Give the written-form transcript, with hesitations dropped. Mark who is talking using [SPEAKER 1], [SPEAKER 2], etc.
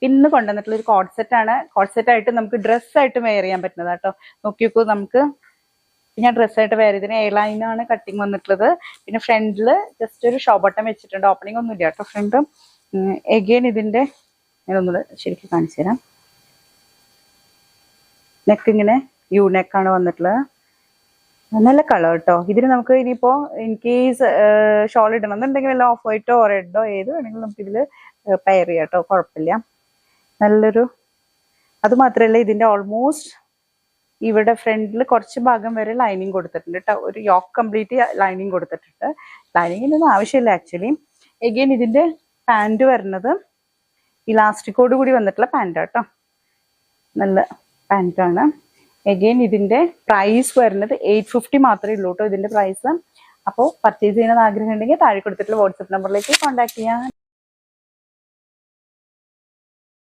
[SPEAKER 1] ഇന്ന് കൊണ്ടുവന്നിട്ടുള്ള ഒരു കോഡ് സെറ്റ് ആണ്. കോഡ് സെറ്റ് ആയിട്ട് നമുക്ക് ഡ്രസ്സായിട്ട് വെയർ ചെയ്യാൻ പറ്റുന്നത് കേട്ടോ. നോക്കി നോക്കൂ, നമുക്ക് ഞാൻ ഡ്രസ്സായിട്ട് വെയർ ചെയ്തതിന് എയർലൈനാണ് കട്ടിങ് വന്നിട്ടുള്ളത്. പിന്നെ ഫ്രണ്ടിൽ ജസ്റ്റ് ഒരു ഷോ ബട്ടൺ വെച്ചിട്ടുണ്ട്. ഓപ്പണിംഗ് ഒന്നും ഇല്ല കേട്ടോ ഫ്രണ്ട്. എഗെയിൻ ഇതിന്റെ ഞാനൊന്നുകൂടെ ശരിക്കും കാണിച്ചു തരാം. നെക്ക് ഇങ്ങനെ യു നെക്കാണ് വന്നിട്ടുള്ളത്. നല്ല കളർ കേട്ടോ. ഇതിന് നമുക്ക് ഇനിയിപ്പോ ഇൻ കേസ് ഷോൾ ഇടണം എന്നുണ്ടെങ്കിൽ വല്ല ഓഫ് വൈറ്റോ റെഡോ ഏത് വേണമെങ്കിലും നമുക്ക് ഇതിൽ പെയർ ചെയ്യാം കേട്ടോ, കുഴപ്പമില്ല. നല്ലൊരു, അത് മാത്രമല്ല ഇതിന്റെ ഓൾമോസ്റ്റ് ഇവിടെ ഫ്രണ്ടിൽ കുറച്ച് ഭാഗം വരെ ലൈനിങ് കൊടുത്തിട്ടുണ്ട് കേട്ടോ. ഒരു യോക്ക് കംപ്ലീറ്റ് ലൈനിങ് കൊടുത്തിട്ടുണ്ട്. ലൈനിങ്ങിനൊന്നും ആവശ്യമില്ല ആക്ച്വലി. എഗെയിൻ ഇതിന്റെ പാൻറ് വരുന്നത് ഇലാസ്റ്റിക്കോട് കൂടി വന്നിട്ടുള്ള പാൻറ് കേട്ടോ. നല്ല പാൻറ്റാണ്. എഗെയിൻ ഇതിന്റെ പ്രൈസ് വരുന്നത് 850 മാത്രമേ ഉള്ളൂ കേട്ടോ ഇതിന്റെ പ്രൈസ്. അപ്പോൾ പർച്ചേസ് ചെയ്യണമെന്ന് ആഗ്രഹം ഉണ്ടെങ്കിൽ താഴെ കൊടുത്തിട്ടുള്ള വാട്സപ്പ് നമ്പറിലേക്ക് കോൺടാക്ട് ചെയ്യാം.